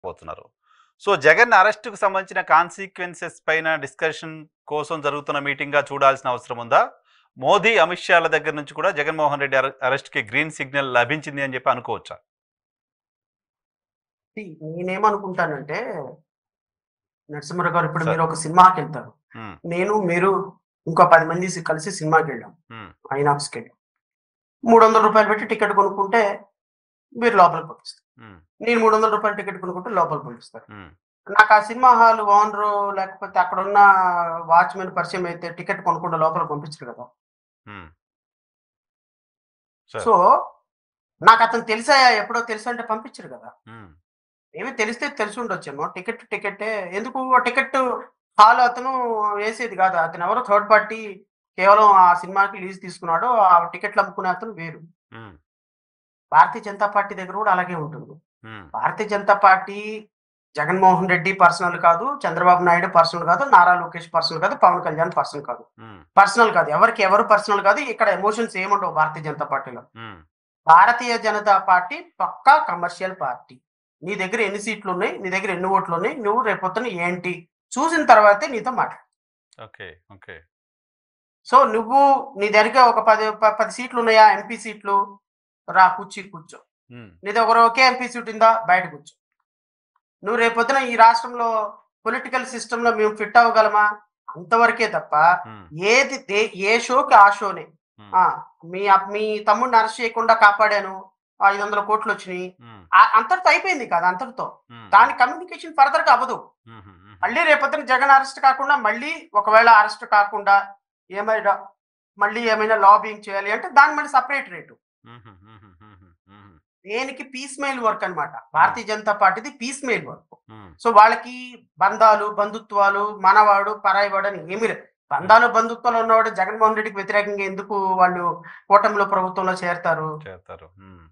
పోతున్నారు. సో, జగన్ అరెస్ట్‌కు సంబంధించిన కాన్సిక్వెన్సెస్ పైన డిస్కషన్ కోసం జరుగుతున్న మీటింగ్‌గా చూడాల్సిన అవసరం ఉందా? మోదీ, అమిత్ షాల దగ్గర నుంచి కూడా జగన్మోహన్ రెడ్డి అరెస్ట్‌కి గ్రీన్ సిగ్నల్ లభించింది అని చెప్పి అనుకోవచ్చా? నేనేమనుకుంటానంటే నరసింహారావు గారు, ఇప్పుడు సార్. మీరు ఒక సినిమాకెళ్తారు. హ్మ్. మీరు ఇంకో 10 మంది కలిసి సినిమాకెళ్ళాం. హ్మ్. ఐనాక్స్‌కెళ్ళాం. రూ. 300 పెట్టి టికెట్ కొనుక్కుంటే మీరు లోపలికి పంపిస్తారు. హ్మ్. నేను రూ. 300 టికెట్ కొనుక్కుంటే లోపలికి పంపిస్తారు. హ్మ్. నాకు ఆ సినిమా హాల్ ఓనరు లేకపోతే అక్కడున్న వాచ్‌మెన్ పరిచయం అయితే టికెట్ కొనకుండా లోపలికి పంపించరు కదా! హ్మ్. సార్. సో, నాకతను ఎప్పుడో తెలుసంటే పంపించరు కదా! హ్మ్. మేబీ తెలిస్తే తెలిసుండొచ్చేమో. టికెట్టే. ఎందుకు ఆ టికెట్ హాల్ అతను వేసేది గాదు. అతనెవరో థర్డ్ పార్టీ, కేవలం ఆ సినిమాకి లీజ్ తీసుకున్నాడు. ఆ టికెట్లు అమ్ముకునే అతను వేరు. హ్మ్. భారతీయ జనతా పార్టీ దగ్గర గూడా అలాగే ఉంటుంది. హ్మ్. భారతీయ జనతా పార్టీ జగన్మోహన్ రెడ్డి పర్సనల్ కాదు. చంద్రబాబు నాయుడు పర్సనల్ కాదు. నారా లోకేష్ పర్సనల్ కాదు. పవన్ కళ్యాణ్ పర్సనల్ కాదు. హ్మ్. పర్సనల్ కాదు. ఎవరికి ఎవరు పర్సనల్ కాదు. ఇక్కడ ఎమోషన్స్ ఏముండవు భారతీయ జనతా పార్టీలో. హ్మ్. భారతీయ జనతా పార్టీ పక్కా కమర్షియల్ పార్టీ. నీ దగ్గర ఎన్ని సీట్లున్నాయి? నీ దగ్గర ఎన్ని ఓట్లున్నాయి? నువ్వు రేపొద్దున ఏంటి? చూసిన తర్వాతే నీతో మాట్లాడతా. ఓకే. ఓకే. సో, నీ దగ్గర ఒక 10 సీట్లున్నాయా? ఎంపీ సీట్లు. రా కూర్చో. హ్మ్. నీ దగ్గర ఒకే ఎంపీ సీట్ ఉందా? బయట కూర్చో. నువ్వు రేపొద్దున ఈ రాష్ట్రంలో పొలిటికల్ సిస్టమ్‌లో మేము ఫిట్ అవ్వగలమా? అంతవరకే తప్ప హ్మ్. ఏది దే ఏ షోకి ఆ షోనే. హ్మ్. ఆ! మీ తమ్ముడిని అరెస్ట్ చేయకుండా కాపాడాను. 500,00,00,000 వచ్చినియి. హ్మ్. అంతటితో అయిపోయింది కాదు అంతటితో. హ్మ్. దాని కమ్యూనికేషన్ ఫర్దర్‌గా అవ్వదు. హుహు. హుహు. మళ్ళీ రేపొద్దున జగన్ అరెస్ట్ కాకుండా మళ్ళీ ఒకవేళ అరెస్ట్ కాకుండా ఏమైనా ఏమైనా లాబింగ్ చేయాలి అంటే దాన్ని మళ్ళీ సెపరేట్ రేటు. హుహు. హుహు. హుహు. హుహు. దేనికి పీస్ మెయిల్ వర్క్ అన్నమాట. హ్మ్. భారతీయ జనతా పార్టీది పీస్ మెయిల్ వర్క్. హ్మ్. సో, వాళ్ళకి బంధాలు, బంధుత్వాలు, మనవాడు, పరాయివాడు అని ఏమీ లేదు. హ్మ్. బంధాలు, బంధుత్వాలు ఉన్నవాడు జగన్మోహన్ రెడ్డికి వ్యతిరేకంగా ఎందుకు వాళ్ళు కూటమిలో ప్రభుత్వంలో చేరతారు? చేస్తారు. హ్మ్.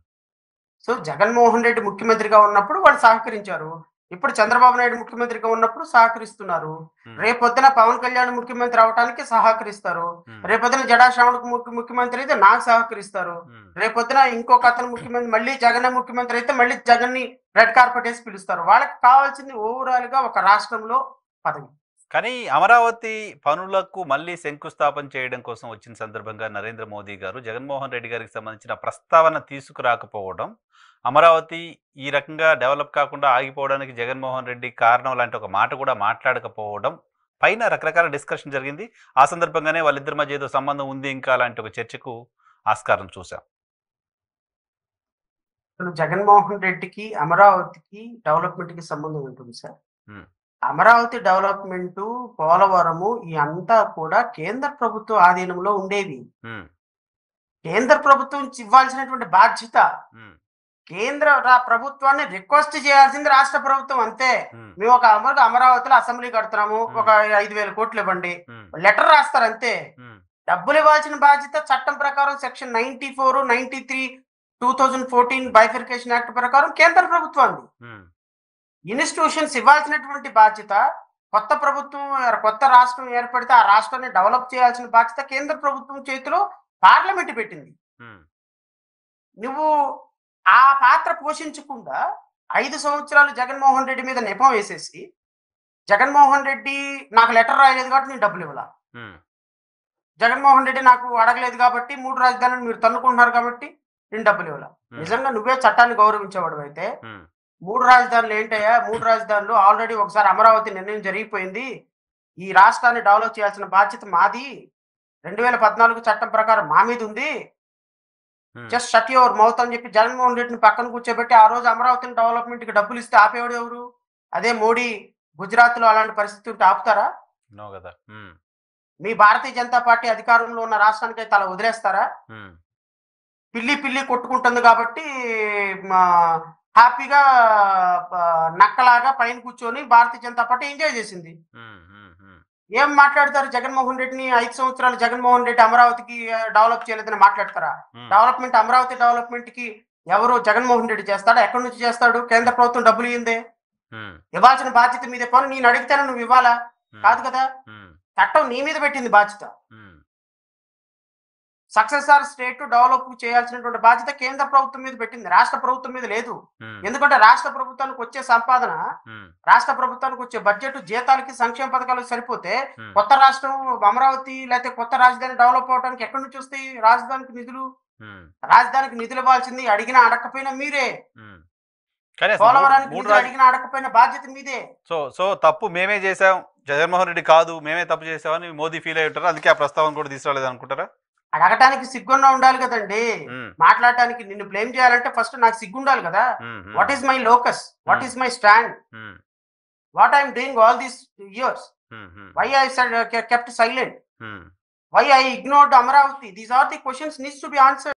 సో, జగన్మోహన్ రెడ్డి ముఖ్యమంత్రిగా ఉన్నప్పుడు వాళ్ళు సహకరించారు. ఇప్పుడు చంద్రబాబు నాయుడు ముఖ్యమంత్రిగా ఉన్నప్పుడు సహకరిస్తున్నారు. హ్మ్. రేపొద్దున పవన్ కళ్యాణ్ ముఖ్యమంత్రి అవ్వటానికి సహకరిస్తారు. హ్మ్. రేపొద్దున జడా శ్రావణ్ ముఖ్యమంత్రి అయితే నాకు సహకరిస్తారు. హ్మ్. రేపొద్దున ఇంకొక అతను ముఖ్యమంత్రి మళ్ళీ జగనే ముఖ్యమంత్రి అయితే మళ్ళీ జగన్‌ని రెడ్ కార్పెట్ ఏసి పిలుస్తారు. వాళ్ళకి కావాల్సింది ఓవరాల్‌గా ఒక రాష్ట్రంలో పదవి. కానీ అమరావతి పనులకు మళ్ళీ శంకుస్థాపన చేయడం కోసం వచ్చిన సందర్భంగా నరేంద్ర మోదీ గారు జగన్మోహన్ రెడ్డి గారికి సంబంధించిన ప్రస్తావన తీసుకురాకపోవడం, అమరావతి ఈ రకంగా డెవలప్ కాకుండా ఆగిపోవడానికి జగన్మోహన్ రెడ్డి కారణం లాంటి ఒక మాట కూడా మాట్లాడకపోవడం పైన రకరకాల డిస్కషన్ జరిగింది. ఆ సందర్భంగానే వాళ్ళిద్దరి మధ్య ఏదో సంబంధం ఉంది ఇంకా లాంటి ఒక చర్చకు ఆస్కారం చూసాం. అసలు జగన్మోహన్ రెడ్డికి, అమరావతికి డెవలప్‌మెంట్‌కి సంబంధం ఉంటుంది సార్. హ్మ్. అమరావతి డెవలప్‌మెంటు, పోలవరము అంతా కూడా కేంద్ర ప్రభుత్వ ఆధీనంలో ఉండేవి. హ్మ్. కేంద్ర ప్రభుత్వం ఇవ్వాల్సినటువంటి బాధ్యత. హ్మ్. కేంద్ర ప్రభుత్వాన్ని రిక్వెస్ట్ చేయాల్సింది రాష్ట్ర ప్రభుత్వం అంతే. హ్మ్. మేము ఒక అమరావతిలో అసెంబ్లీ కడుతున్నాము. ఒక హ్మ్. 5,000,00,00,000 ఇవ్వండి. హ్మ్. లెటర్ రాస్తారు అంతే. హ్మ్. డబ్బులు ఇవ్వాల్సిన బాధ్యత చట్టం ప్రకారం సెక్షన్ 94, 93, 2014 బైఫర్కేషన్ యాక్ట్ ప్రకారం కేంద్ర ప్రభుత్వానిది. హ్మ్. ఇన్‌స్టిట్యూషన్స్ ఇవ్వాల్సినటువంటి బాధ్యత కొత్త రాష్ట్రం ఏర్పడితే ఆ రాష్ట్రాన్ని డెవలప్ చేయాల్సిన బాధ్యత కేంద్ర ప్రభుత్వం చేతిలో పార్లమెంట్ పెట్టింది. హ్మ్. నువ్వు ఆ పాత్ర పోషించకుండా 5 సంవత్సరాలు జగన్మోహన్ రెడ్డి మీద నెపం వేసేసి, జగన్మోహన్ రెడ్డి నాకు లెటర్ రాయలేదు కాబట్టి నేను డబ్బులివ్వలా. హ్మ్. జగన్మోహన్ రెడ్డి నాకు అడగలేదు కాబట్టి 3 రాజధానులను మీరు తన్నుకుంటున్నారు కాబట్టి నేను డబ్బులివ్వలా. హ్మ్. నిజంగా నువ్వే చట్టాన్ని గౌరవించేవాడివైతే హ్మ్. 3 రాజధానులు ఏంటయ్యా? 3 రాజధానులు ఆల్రెడీ ఒకసారి అమరావతి నిర్ణయం జరిగిపోయింది. ఈ రాష్ట్రాన్ని డెవలప్ చేయాల్సిన బాధ్యత మాది. 2014 చట్టం ప్రకారం మా మీదుంది. హ్మ్. జస్ట్ షట్ యువర్ మౌత్ అని చెప్పి జగన్మోహన్ రెడ్డిని పక్కన కూర్చోబెట్టి, ఆ రోజు అమరావతిని డెవలప్‌మెంట్‌కి డబ్బులిస్తే ఆపేవాడు ఎవరు? అదే మోడీ గుజరాత్‌లో అలాంటి పరిస్థితి ఉంటే ఆపుతారా? నో గదా! హ్మ్. మీ భారతీయ జనతా పార్టీ అధికారంలో ఉన్న రాష్ట్రానికైతే అలా వదిలేస్తారా? హ్మ్. పిల్లి కొట్టుకుంటుంది కాబట్టి మా హ్యాపీగా నక్కలాగా పైన కూర్చొని భారతీయ జనతా పార్టీ ఎంజాయ్ చేసింది. హ్మ్. హ్మ్. హ్మ్. ఏం మాట్లాడతారు జగన్మోహన్ రెడ్డిని 5 సంవత్సరాలు జగన్మోహన్ రెడ్డి అమరావతికి డెవలప్ చేయలేదని మాట్లాడతారా? హ్మ్. అమరావతి డెవలప్‌మెంట్‌కి ఎవరు జగన్మోహన్ రెడ్డి చేస్తాడా? ఎక్కడి నుంచి చేస్తాడు? కేంద్ర హ్మ్. ప్రభుత్వం డబ్బులు ఇయ్యందే. హ్మ్. ఇవ్వాల్సిన బాధ్యత మీదే. పోనీ నేను అడిగితేనే నువ్వు ఇవ్వాలా? హ్మ్. కాదు కదా! హ్మ్. చట్టం నీ మీద పెట్టింది బాధ్యత. హ్మ్. సక్సెసర్ స్టేట్ డెవలప్ చేయాల్సినటువంటి బాధ్యత కేంద్ర ప్రభుత్వం మీద పెట్టింది, రాష్ట్ర ప్రభుత్వం మీద లేదు. ఎందుకంటే రాష్ట్ర ప్రభుత్వానికి వచ్చే సంపాదన, రాష్ట్ర ప్రభుత్వానికి వచ్చే బడ్జెట్ జీతాలకి సంక్షేమ పథకాలకు సరిపోతే కొత్త రాష్ట్రం అమరావతి లేకపోతే కొత్త రాజధాని డెవలప్ అవడానికి ఎక్కడి నుంచి వస్తాయి రాజధానికి నిధులు? రాజధానికి నిధులు ఇవ్వాల్సింది అడిగినా అడగకపోయినా మీరే. పోలవరానికి నిధులు అడిగినా అడగకపోయిన బాధ్యత మీదే. సో తప్పు మేమే చేసాం, జగన్మోహన్ రెడ్డి కాదు మేమే తప్పు చేసామని మోదీ ఫీల్ అయి ఉంటారు, అందుకే ఆ ప్రస్తావన కూడా తీసుకురాలేదు అనుకుంటారా? అడగటానికి సిగ్గున్నా ఉండాలి కదండి, మాట్లాడటానికి. నిన్ను బ్లేమ్ చేయాలంటే ఫస్ట్ నాకు సిగ్గుండాలి కదా. What is my locus, what is my stand, what I'm doing all these years, why I kept silent, why I ignored Amaravati? These are the questions needs to be answered.